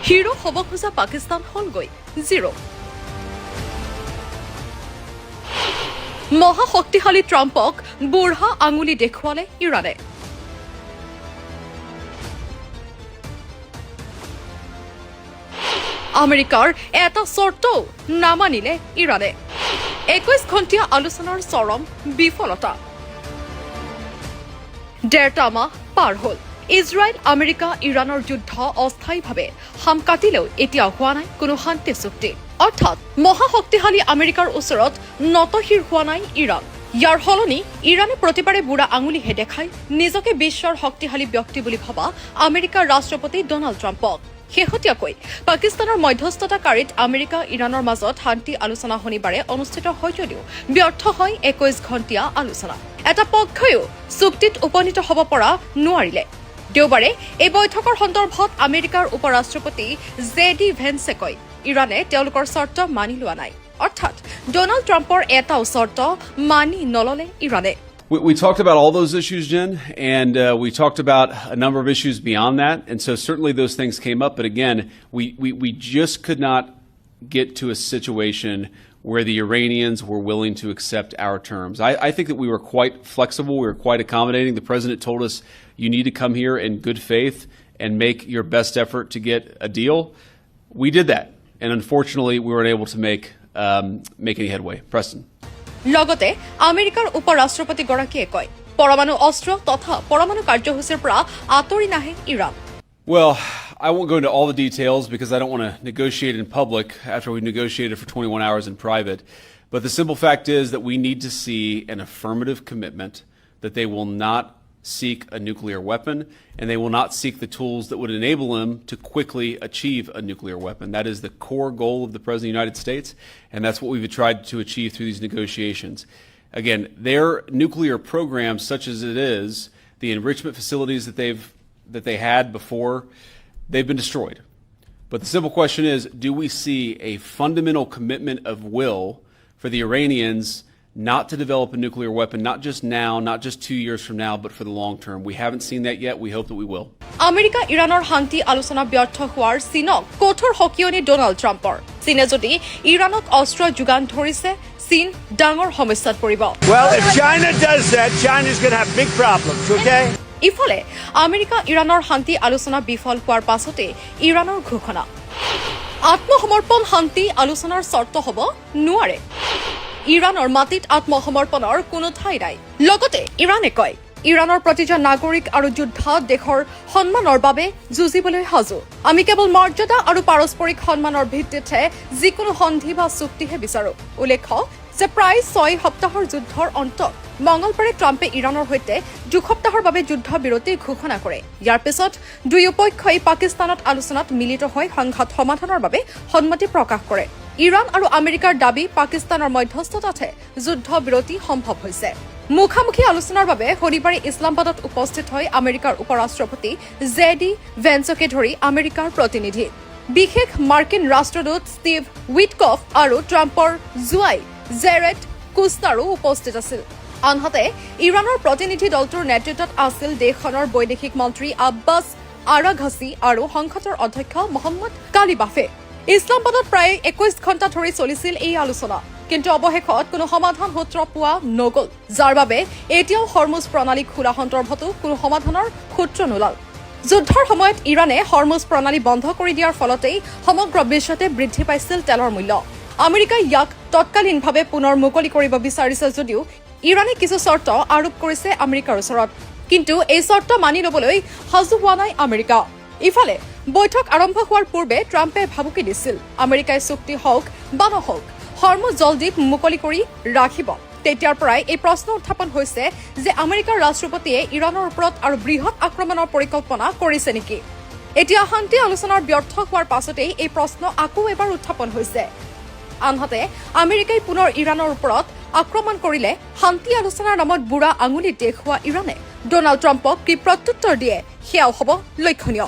Hero হ'ব খোজা Pakistan হলগৈ zero. মহাশক্তিশালী ট্ৰাম্পক বুঢ়া আঙুলি দেখুৱালে ইৰাণে। আমেৰিকাৰ এটা চৰ্তও নামানিলে ইৰাণে। 21 ঘণ্টীয়া আলোচনাৰ চৰম বিফলতা। 1.5 মাহ পাৰ হ'ল। ইজৰাইল আমেৰিকা ইৰাণৰ যুদ্ধ অস্থায়ীভাৱে হাম কাটিলেও এতিয়া হোৱা নাই কোনো শান্তি চুক্তি। অৰ্থাৎ মহাশক্তিশালী আমেৰিকাৰ ওচৰত নতশিৰ হোৱা নাই ইৰাণ। ইয়াৰ সলনি ইৰাণে প্ৰতিবাৰে বুঢ়া আঙুলিহে দেখাই নিজকে বিশ্বৰ শক্তিশালী ব্যক্তি বুলি ভবা আমেৰিকাৰ ৰাষ্ট্ৰপতি ডনাল্ড ট্ৰাম্পক। শেহতীয়াকৈ পাকিস্তানৰ মধ্যস্থতাকাৰীত আমেৰিকা ইৰাণৰ মাজত শান্তি আলোচনা শনিবাৰে অনুষ্ঠিত হয় যদিও ব্যৰ্থ হয় 21 ঘণ্টীয়া আলোচনা। এটা পক্ষইও চুক্তিত উপনীত হ'ব পৰা নোৱাৰিলে। দেওবাৰে এই বৈঠকৰ সন্দৰ্ভত আমেৰিকাৰ উপ ৰাষ্ট্ৰপতি জে.ডি. ভেন্সে কয় ইৰাণে তেওঁলোকৰ চৰ্ত মানি লোৱা নাই। অৰ্থাৎ ডনাল্ড ট্ৰাম্পৰ এটাও চৰ্ত মানি নললে ইৰাণে। We talked about all those issues, Jen, and we talked about a number of issues beyond that, and so certainly those things came up, but again, we just could not get to a situation where the Iranians were willing to accept our terms. I think that we were quite flexible, we were quite accommodating. The president told us, you need to come here in good faith and make your best effort to get a deal. We did that, and unfortunately, we weren't able to make any headway. Preston. লগতে আমেৰিকাৰ উপ ৰাষ্ট্ৰপতিগৰাকীয়ে কয় পৰমাণু অস্ত্ৰ তথা পৰমাণু কাৰ্যসূচীৰ পৰা আঁতৰি নাহে Iran. Well, I won't go into all the details because I don't want to negotiate in public after we negotiated for 21 hours in private. But the simple fact is that we need to see an affirmative commitment that they will not seek a nuclear weapon and they will not seek the tools that would enable them to quickly achieve a nuclear weapon. That is the core goal of the President of the United States, and that's what we've tried to achieve through these negotiations. Again, their nuclear program, such as it is, the enrichment facilities that they had before, they've been destroyed. But the simple question is, do we see a fundamental commitment of will for the Iranians not to develop a nuclear weapon, not just now, not just 2 years from now, but for the long term? We haven't seen that yet. We hope that we will. America ইৰাণৰ শান্তি আলোচনা ব্যৰ্থ হোৱাৰ চীনক কঠোৰ সকিয়নি Donald ট্ৰাম্পৰ। চীনে যদি ইৰাণক অস্ত্ৰ যোগান ধৰিছে চীন ডাঙৰ সমস্যাত পৰিব। Well, if China does that, China's going to have big problems, okay? ইফালে আমেৰিকা ইৰাণৰ শান্তি আলোচনা বিফল হোৱাৰ পাছতে ইৰাণৰ ঘোষণা আত্মসমৰ্পণ শান্তি আলোচনাৰ চৰ্ত হ'ব নোৱাৰে। ইৰাণৰ মাটিত আত্মসমৰ্পণৰ কোনো ঠাই নাই। লগতে ইৰাণে কয় ইৰাণৰ প্ৰতিজন নাগৰিক আৰু যোদ্ধা দেশৰ সন্মানৰ বাবে যুঁজিবলৈ সাজু। আমি কেৱল মৰ্যাদা আৰু পাৰস্পৰিক সন্মানৰ ভিত্তিতহে যিকোনো সন্ধি বা চুক্তিহে বিচাৰো। উল্লেখ্য যে প্ৰায় 6 সপ্তাহৰ যুদ্ধৰ অন্তত মঙলবাৰে ট্ৰাম্পে ইৰাণৰ সৈতে দুসপ্তাহৰ বাবে যুদ্ধ বিৰতিৰ ঘোষণা কৰে। ইয়াৰ পিছত দুয়ো পক্ষই পাকিস্তানত আলোচনাত মিলিত হৈ সংঘাত সমাধানৰ বাবে সন্মতি প্ৰকাশ কৰে। ইৰাণ আৰু আমেৰিকাৰ দাবী পাকিস্তানৰ মধ্যস্থতাতহে যুদ্ধ বিৰতি সম্ভৱ হৈছে। মুখামুখি আলোচনাৰ বাবে শনিবাৰে ইছলামাবাদত উপস্থিত হয় আমেৰিকাৰ উপ ৰাষ্ট্ৰপতি জে.ডি. ভেন্সকে ধৰি আমেৰিকাৰ প্ৰতিনিধি। বিশেষ মাৰ্কিন ৰাষ্ট্ৰদূত ষ্টিভ উইটকফ আৰু ট্ৰাম্পৰ জোৱাই জেৰেড কুছনাৰো উপস্থিত আছিল। আনহাতে ইৰাণৰ প্ৰতিনিধি দলটোৰ নেতৃত্বত আছিল দেশখনৰ বৈদেশিক মন্ত্ৰী আব্বাছ আৰাঘাচি আৰু সংসদৰ অধ্যক্ষ মহম্মদ কালিবাফে। ইছলামাবাদত প্ৰায় 21 ঘণ্টা ধৰি চলিছিল এই আলোচনা, কিন্তু অৱশেষত কোনো সমাধান সূত্ৰ পোৱা নগ'ল, যাৰ বাবে এতিয়াও হৰমুজ প্ৰণালী খোলা সন্দৰ্ভতো কোনো সমাধানৰ সূত্ৰ নোলাল। যুদ্ধৰ সময়ত ইৰাণে হৰমুজ প্ৰণালী বন্ধ কৰি দিয়াৰ ফলতেই সমগ্ৰ বিশ্বতে বৃদ্ধি পাইছিল তেলৰ মূল্য। আমেৰিকাই ইয়াক তৎকালীনভাৱে পুনৰ মুকলি কৰিব বিচাৰিছে যদিও ইৰাণে কিছু চৰ্ত আৰোপ কৰিছে আমেৰিকাৰ ওচৰত, কিন্তু এই চৰ্ত মানি ল'বলৈ সাজু হোৱা নাই আমেৰিকা। ইফালে বৈঠক আৰম্ভ হোৱাৰ পূৰ্বে ট্ৰাম্পে ভাবুকি দিছিল আমেৰিকাই চুক্তি হওক বা নহওক হৰমুজ জলদ্বীপ মুকলি কৰি ৰাখিব। তেতিয়াৰ পৰাই এই প্ৰশ্ন উত্থাপন হৈছে যে আমেৰিকাৰ ৰাষ্ট্ৰপতিয়ে ইৰাণৰ ওপৰত আৰু বৃহৎ আক্ৰমণৰ পৰিকল্পনা কৰিছে নেকি। এতিয়া শান্তি আলোচনাৰ ব্যৰ্থ হোৱাৰ পাছতেই এই প্ৰশ্ন আকৌ এবাৰ উত্থাপন হৈছে। আনহাতে আমেৰিকাই পুনৰ ইৰাণৰ ওপৰত আক্ৰমণ কৰিলে শান্তি আলোচনাৰ নামত বুঢ়া আঙুলি দেখুওৱা ইৰাণে ডনাল্ড ট্ৰাম্পক কি প্ৰত্যুত্তৰ দিয়ে সেয়াও হ'ব লক্ষণীয়।